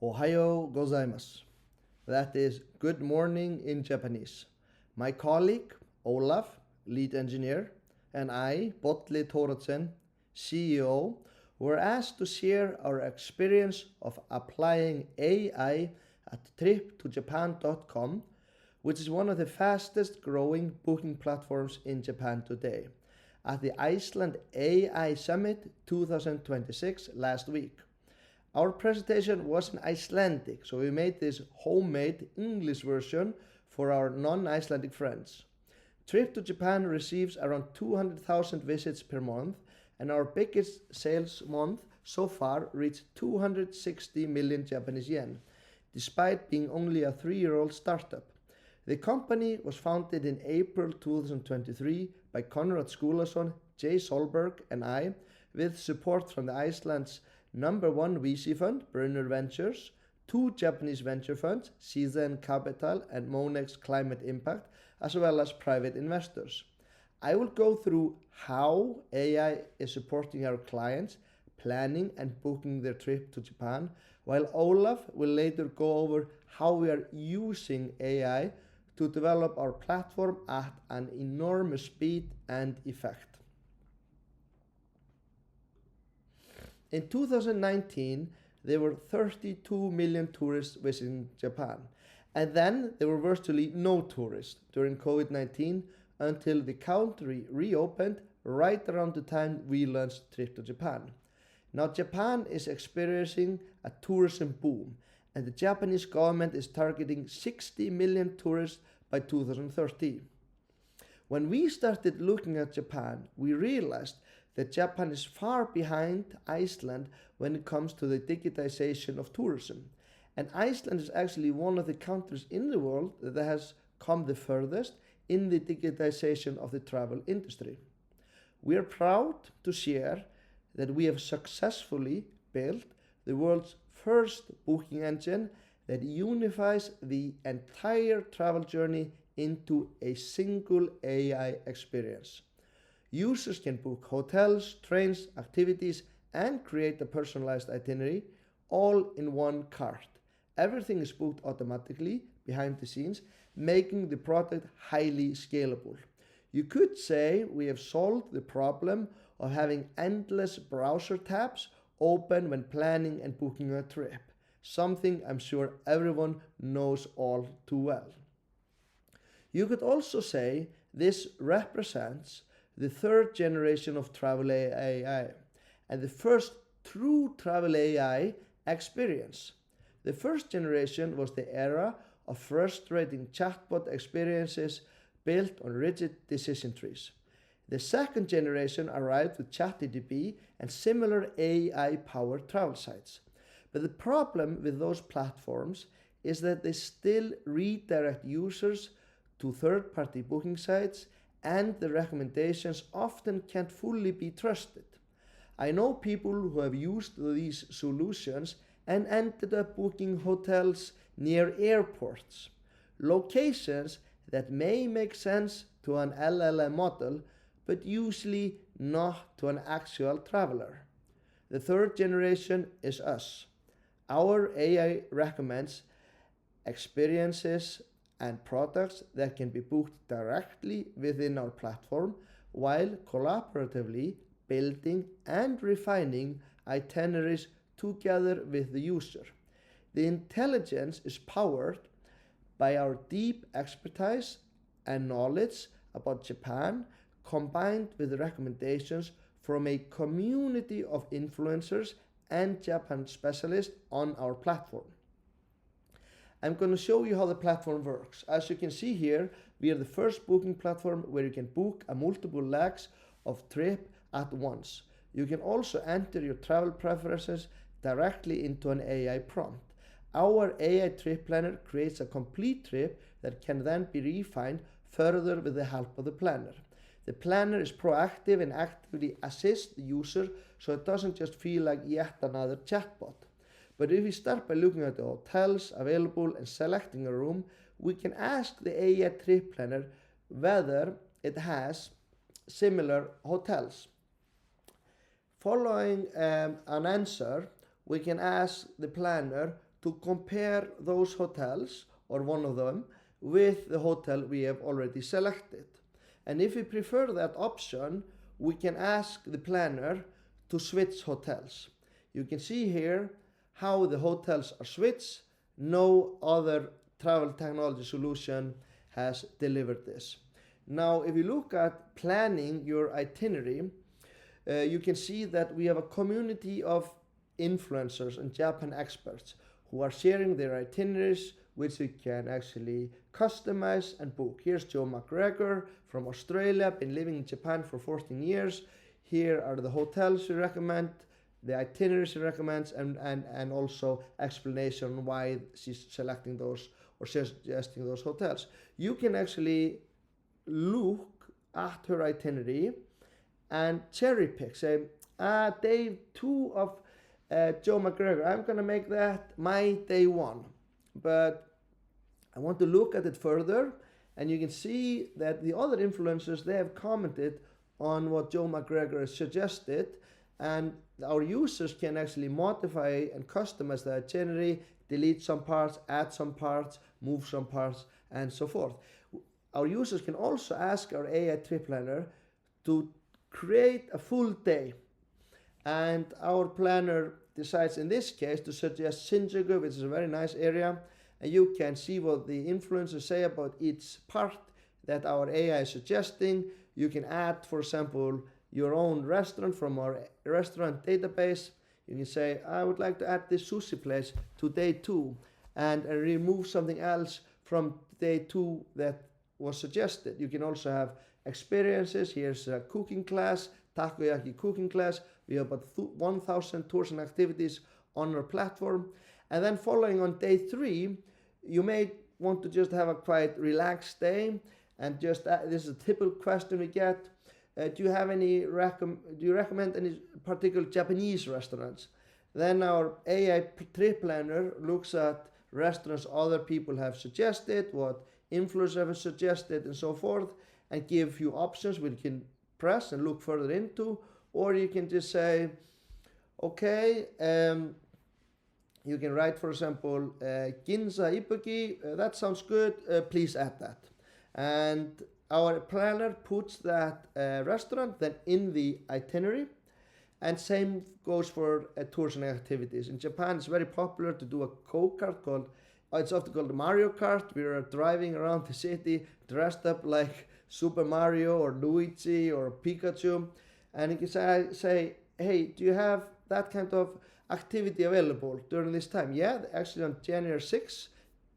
Ohayo gozaimasu. That is good morning in Japanese. My colleague, Olaf, lead engineer, and I, Bolli Thoroddsen, CEO, were asked to share our experience of applying AI at triptojapan.com, which is one of the fastest growing booking platforms in Japan today, at the Iceland AI Summit 2026 last week. Our presentation was in Icelandic, so we made this homemade English version for our non-Icelandic friends. Trip to Japan receives around 200,000 visits per month, and our biggest sales month so far reached 260 million Japanese yen, despite being only a 3-year-old startup. The company was founded in April 2023 by Konrad Skúlason, Jay Solberg, and I, with support from the Iceland's #1 VC fund, Brunner Ventures, 2 Japanese venture funds, Season Capital and Monex Climate Impact, as well as private investors. I will go through how AI is supporting our clients planning and booking their trip to Japan, while Olaf will later go over how we are using AI to develop our platform at an enormous speed and effect. In 2019, there were 32 million tourists visiting Japan, and then there were virtually no tourists during COVID-19 until the country reopened right around the time we launched Trip to Japan. Now Japan is experiencing a tourism boom, and the Japanese government is targeting 60 million tourists by 2030. When we started looking at Japan, we realized that Japan is far behind Iceland when it comes to the digitization of tourism. And Iceland is actually one of the countries in the world that has come the furthest in the digitization of the travel industry. We are proud to share that we have successfully built the world's first booking engine that unifies the entire travel journey into a single AI experience. Users can book hotels, trains, activities, and create a personalized itinerary all in one cart. Everything is booked automatically behind the scenes, making the product highly scalable. You could say we have solved the problem of having endless browser tabs open when planning and booking a trip, something I'm sure everyone knows all too well. You could also say this represents the 3rd generation of travel AI and the first true travel AI experience. The first generation was the era of frustrating chatbot experiences built on rigid decision trees. The 2nd generation arrived with ChatGPT and similar AI-powered travel sites. But the problem with those platforms is that they still redirect users to third-party booking sites, and the recommendations often can't fully be trusted. I know people who have used these solutions and ended up booking hotels near airports, locations that may make sense to an LLM model, but usually not to an actual traveler. The 3rd generation is us. Our AI recommends experiences and products that can be booked directly within our platform, while collaboratively building and refining itineraries together with the user. The intelligence is powered by our deep expertise and knowledge about Japan, combined with recommendations from a community of influencers and Japan specialists on our platform. I'm going to show you how the platform works. As you can see here, we are the first booking platform where you can book a multiple legs of trip at once. You can also enter your travel preferences directly into an AI prompt. Our AI trip planner creates a complete trip that can then be refined further with the help of the planner. The planner is proactive and actively assists the user, so it doesn't just feel like yet another chatbot. But if we start by looking at the hotels available and selecting a room, we can ask the AI trip planner whether it has similar hotels. Following an answer, we can ask the planner to compare those hotels or one of them with the hotel we have already selected. And if we prefer that option, we can ask the planner to switch hotels. You can see here how the hotels are switched. No other travel technology solution has delivered this. Now, if you look at planning your itinerary, you can see that we have a community of influencers and Japan experts who are sharing their itineraries, which we can actually customize and book. Here's Joe McGregor from Australia, been living in Japan for 14 years. Here are the hotels we recommend, the itineraries he recommends, and also explanation why she's selecting those or suggesting those hotels. You can actually look at her itinerary and cherry pick, say, day 2 of Joe McGregor, I'm gonna make that my day 1, but I want to look at it further, and you can see that the other influencers, they have commented on what Joe McGregor has suggested, and our users can actually modify and customize the itinerary, delete some parts, add some parts, move some parts, and so forth. Our users can also ask our AI trip planner to create a full day, and our planner decides in this case to suggest Shinjuku, which is a very nice area, and you can see what the influencers say about each part that our AI is suggesting. You can add, for example, your own restaurant from our restaurant database. You can say, I would like to add this sushi place to day 2 and remove something else from day 2 that was suggested. You can also have experiences. Here's a cooking class, takoyaki cooking class. We have about 1,000 tours and activities on our platform. And then following on day 3, you may want to just have a quite relaxed day, and just this is a typical question we get. Do you recommend any particular Japanese restaurants? Then our AI trip planner looks at restaurants other people have suggested, what influencers have suggested, and so forth, and give you options which you can press and look further into, or you can just say, okay, you can write, for example, Ginza Ibuki, that sounds good, please add that. And our planner puts that restaurant then in the itinerary, and same goes for tours and activities. In Japan, it's very popular to do a go-kart called, it's often called Mario Kart. We are driving around the city dressed up like Super Mario or Luigi or Pikachu, and you can say, hey, do you have that kind of activity available during this time? Yeah, actually on January 6th,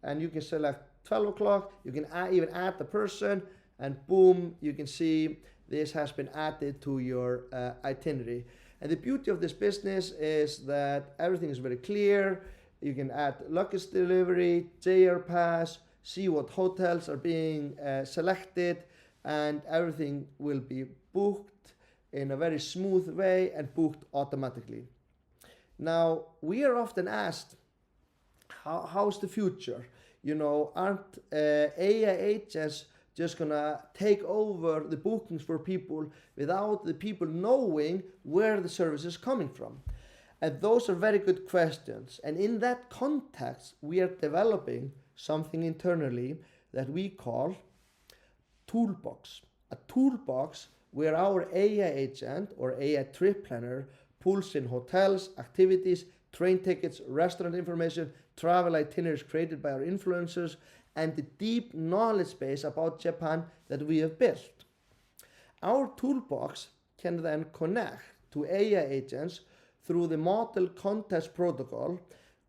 and you can select 12 o'clock, you can even add the person, and boom, you can see this has been added to your itinerary. And the beauty of this business is that everything is very clear. You can add luggage delivery, JR pass, see what hotels are being selected, and everything will be booked in a very smooth way and booked automatically. Now, we are often asked, how's the future? You know, aren't AI agents just gonna take over the bookings for people without the people knowing where the service is coming from? And those are very good questions. And in that context, we are developing something internally that we call Toolbox. A toolbox where our AI agent or AI trip planner pulls in hotels, activities, train tickets, restaurant information, travel itineraries created by our influencers, and the deep knowledge base about Japan that we have built. Our toolbox can then connect to AI agents through the model context protocol,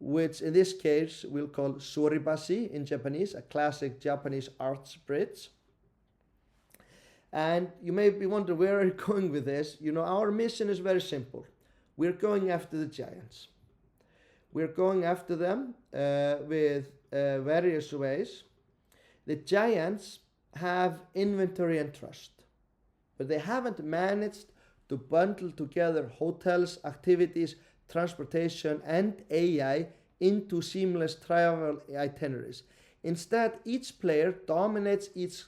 which in this case we'll call Soribashi in Japanese, a classic Japanese arts bridge. And you may be wondering, where are you going with this? You know, our mission is very simple. We're going after the giants. We're going after them with various ways. The giants have inventory and trust, but they haven't managed to bundle together hotels, activities, transportation, and AI into seamless travel itineraries. Instead, each player dominates each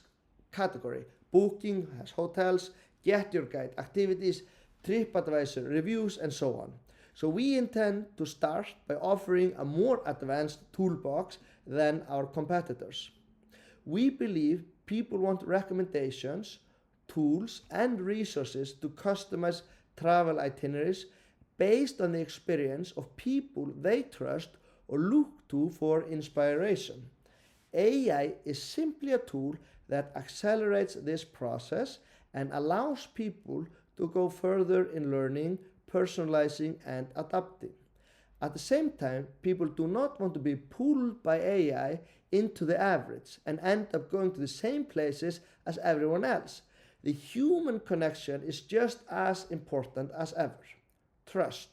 category. Booking has hotels, Get Your Guide activities, TripAdvisor reviews, and so on. So we intend to start by offering a more advanced toolbox than our competitors. We believe people want recommendations, tools, and resources to customize travel itineraries based on the experience of people they trust or look to for inspiration. AI is simply a tool that accelerates this process and allows people to go further in learning, personalizing, and adapting. At the same time, people do not want to be pulled by AI into the average and end up going to the same places as everyone else. The human connection is just as important as ever. Trust.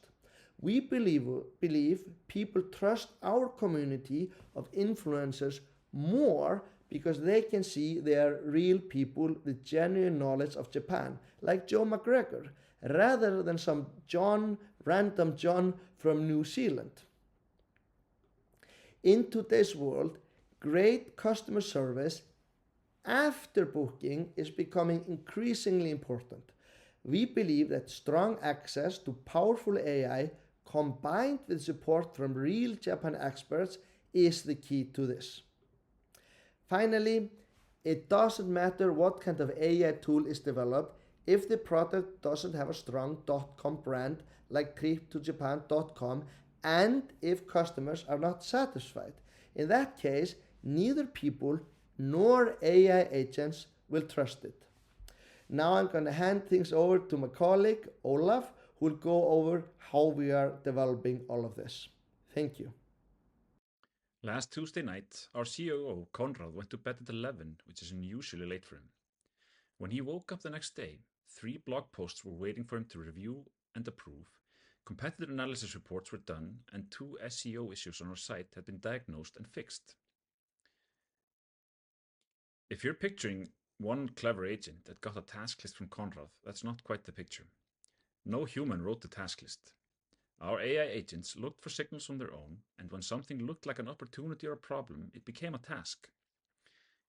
We believe people trust our community of influencers more because they can see they are real people with genuine knowledge of Japan, like Joe McGregor, rather than some random John from New Zealand. In today's world, great customer service after booking is becoming increasingly important. We believe that strong access to powerful AI combined with support from real Japan experts is the key to this. Finally, it doesn't matter what kind of AI tool is developed if the product doesn't have a strong .com brand like triptojapan.com and if customers are not satisfied. In that case, neither people nor AI agents will trust it. Now I'm going to hand things over to my colleague Olaf, who will go over how we are developing all of this. Thank you. Last Tuesday night, our COO, Konrad, went to bed at 11, which is unusually late for him. When he woke up the next day, 3 blog posts were waiting for him to review and approve, competitor analysis reports were done, and 2 SEO issues on our site had been diagnosed and fixed. If you're picturing one clever agent that got a task list from Konrad, that's not quite the picture. No human wrote the task list. Our AI agents looked for signals on their own, and when something looked like an opportunity or a problem, it became a task.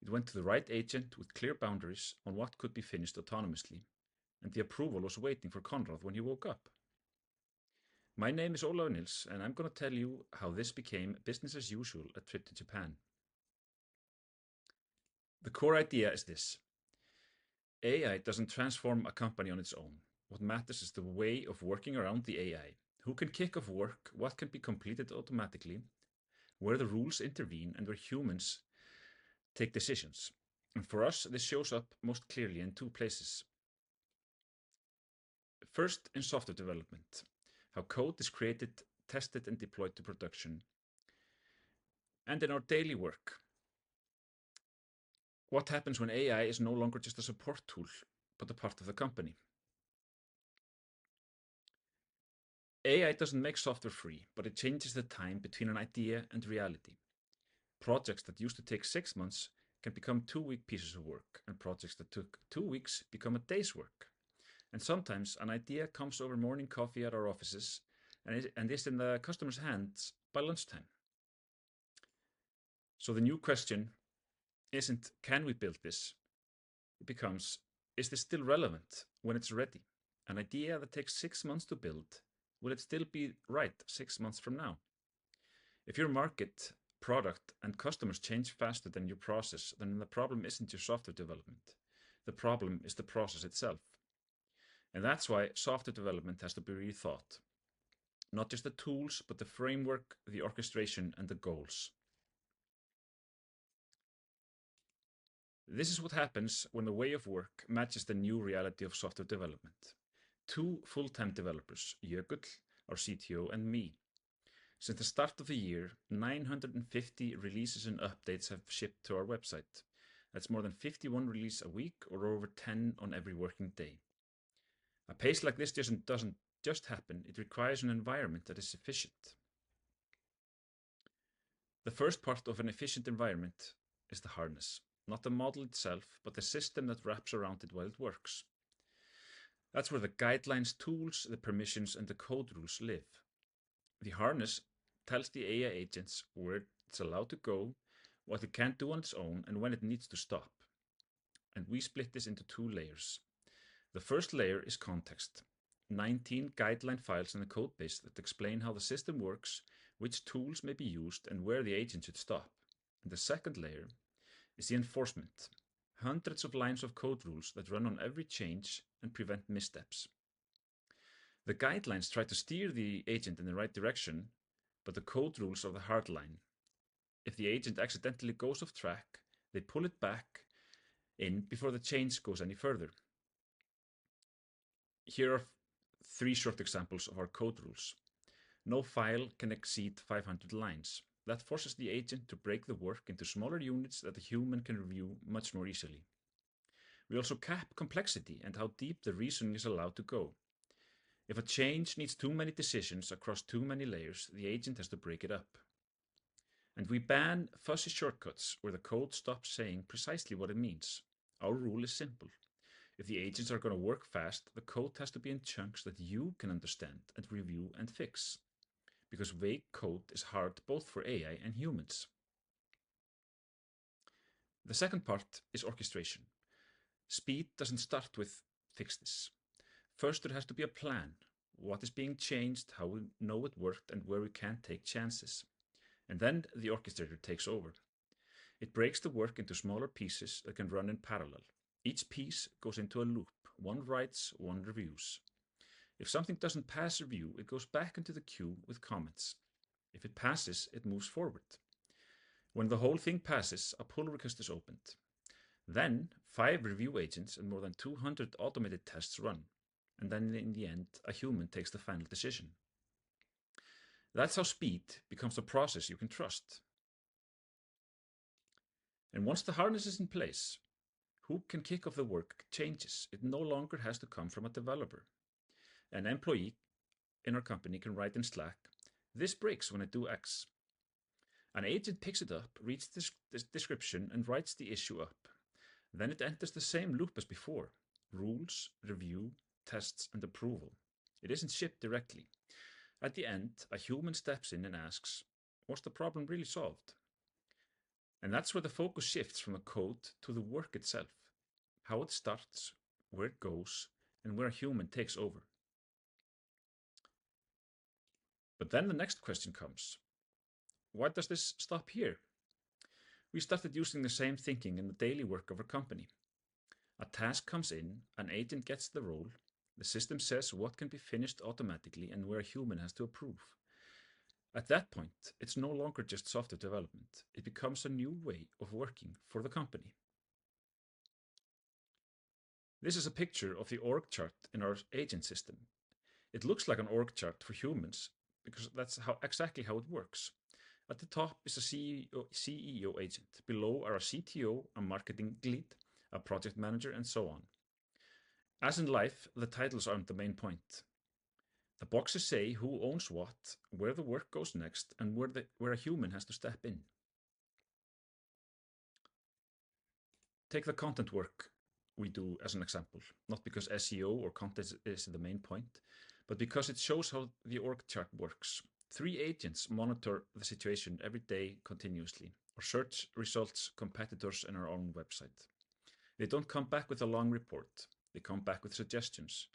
It went to the right agent with clear boundaries on what could be finished autonomously, and the approval was waiting for Konrad when he woke up. My name is Ólafur Nils, and I'm going to tell you how this became business as usual at Trip to Japan. The core idea is this. AI doesn't transform a company on its own. What matters is the way of working around the AI. Who can kick off work, what can be completed automatically, where the rules intervene, and where humans take decisions. And for us, this shows up most clearly in 2 places. First, in software development, how code is created, tested, and deployed to production. And in our daily work, what happens when AI is no longer just a support tool, but a part of the company. AI doesn't make software free, but it changes the time between an idea and reality. Projects that used to take 6 months can become 2-week pieces of work, and projects that took 2 weeks become a day's work. And sometimes an idea comes over morning coffee at our offices and is in the customer's hands by lunchtime. So the new question isn't, can we build this? It becomes, is this still relevant when it's ready? An idea that takes 6 months to build, will it still be right 6 months from now? If your market, product, and customers change faster than your process, then the problem isn't your software development. The problem is the process itself. And that's why software development has to be rethought. Not just the tools, but the framework, the orchestration, and the goals. This is what happens when the way of work matches the new reality of software development. 2 full-time developers, Jökull, our CTO, and me. Since the start of the year, 950 releases and updates have shipped to our website. That's more than 51 releases a week, or over 10 on every working day. A pace like this doesn't just happen, it requires an environment that is efficient. The first part of an efficient environment is the harness. Not the model itself, but the system that wraps around it while it works. That's where the guidelines, tools, the permissions, and the code rules live. The harness tells the AI agents where it's allowed to go, what it can't do on its own, and when it needs to stop. And we split this into 2 layers. The first layer is context. 19 guideline files in the codebase that explain how the system works, which tools may be used, and where the agent should stop. And the second layer is the enforcement. Hundreds of lines of code rules that run on every change and prevent missteps. The guidelines try to steer the agent in the right direction, but the code rules are the hard line. If the agent accidentally goes off track, they pull it back in before the change goes any further. Here are 3 short examples of our code rules. No file can exceed 500 lines. That forces the agent to break the work into smaller units that a human can review much more easily. We also cap complexity and how deep the reasoning is allowed to go. If a change needs too many decisions across too many layers, the agent has to break it up. And we ban fuzzy shortcuts where the code stops saying precisely what it means. Our rule is simple. If the agents are going to work fast, the code has to be in chunks that you can understand and review and fix. Because vague code is hard both for AI and humans. The second part is orchestration. Speed doesn't start with fix this. First, there has to be a plan. What is being changed, how we know it worked, and where we can't take chances. And then the orchestrator takes over. It breaks the work into smaller pieces that can run in parallel. Each piece goes into a loop. One writes, one reviews. If something doesn't pass review, it goes back into the queue with comments. If it passes, it moves forward. When the whole thing passes, a pull request is opened. Then 5 review agents and more than 200 automated tests run. And then in the end, a human takes the final decision. That's how speed becomes a process you can trust. And once the harness is in place, who can kick off the work changes. It no longer has to come from a developer. An employee in our company can write in Slack, "This breaks when I do X." An agent picks it up, reads this description, and writes the issue up. Then it enters the same loop as before: rules, review, tests, and approval. It isn't shipped directly. At the end, a human steps in and asks, "Was the problem really solved?" And that's where the focus shifts from the code to the work itself. How it starts, where it goes, and where a human takes over. But then the next question comes. Why does this stop here? We started using the same thinking in the daily work of our company. A task comes in, an agent gets the role, the system says what can be finished automatically and where a human has to approve. At that point, it's no longer just software development. It becomes a new way of working for the company. This is a picture of the org chart in our agent system. It looks like an org chart for humans because that's exactly how it works. At the top is a CEO agent. Below are a CTO, a marketing lead, a project manager, and so on. As in life, the titles aren't the main point. The boxes say who owns what, where the work goes next, and where a human has to step in. Take the content work we do as an example, not because SEO or content is the main point, but because it shows how the org chart works. 3 agents monitor the situation every day continuously, or search results, competitors, and our own website. They don't come back with a long report. They come back with suggestions.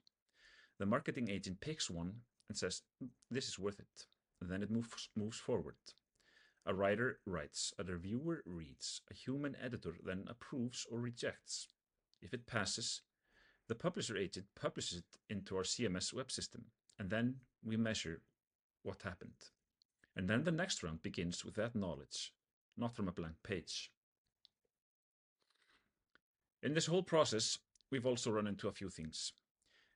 The marketing agent picks one and says, "This is worth it." And then it moves forward. A writer writes, a reviewer reads, a human editor then approves or rejects. If it passes, the publisher agent publishes it into our CMS web system, and then we measure what happened. And then the next round begins with that knowledge, not from a blank page. In this whole process, we've also run into a few things.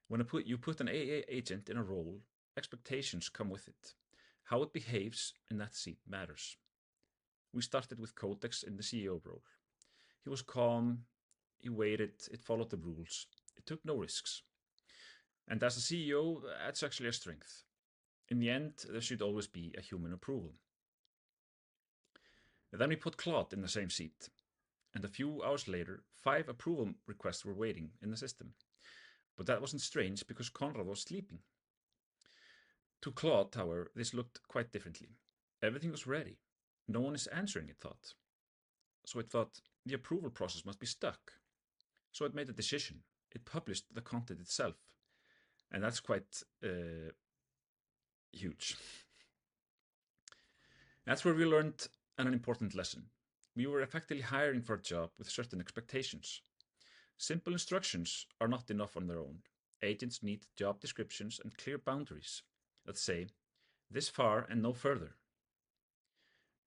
When you put an AI agent in a role, expectations come with it. How it behaves in that seat matters. We started with Codex in the CEO role. He was calm, he waited, it followed the rules, it took no risks. And as a CEO, that's actually a strength. In the end, there should always be a human approval. Then we put Claude in the same seat, and a few hours later, 5 approval requests were waiting in the system. But that wasn't strange because Conrad was sleeping. To Claude, however, this looked quite differently. Everything was ready. No one is answering, it thought. So it thought the approval process must be stuck. So it made a decision. It published the content itself. And that's quite huge. That's where we learned an important lesson. We were effectively hiring for a job with certain expectations. Simple instructions are not enough on their own. Agents need job descriptions and clear boundaries that say, this far and no further.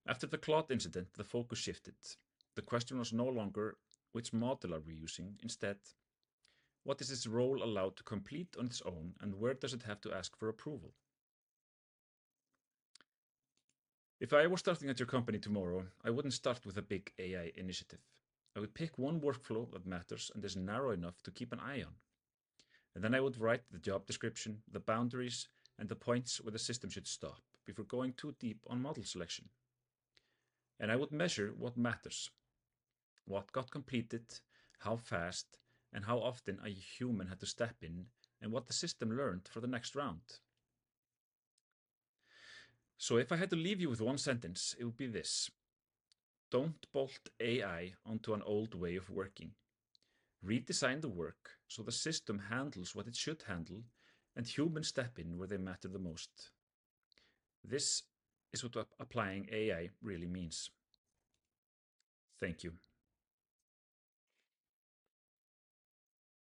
After the Claude incident, the focus shifted. The question was no longer, which model are we using? Instead, what is this role allowed to complete on its own, and where does it have to ask for approval? If I were starting at your company tomorrow, I wouldn't start with a big AI initiative. I would pick one workflow that matters and is narrow enough to keep an eye on. And then I would write the job description, the boundaries, and the points where the system should stop before going too deep on model selection. And I would measure what matters, what got completed, how fast, and how often a human had to step in, and what the system learned for the next round. So if I had to leave you with one sentence, it would be this. Don't bolt AI onto an old way of working. Redesign the work so the system handles what it should handle and humans step in where they matter the most. This is what applying AI really means. Thank you.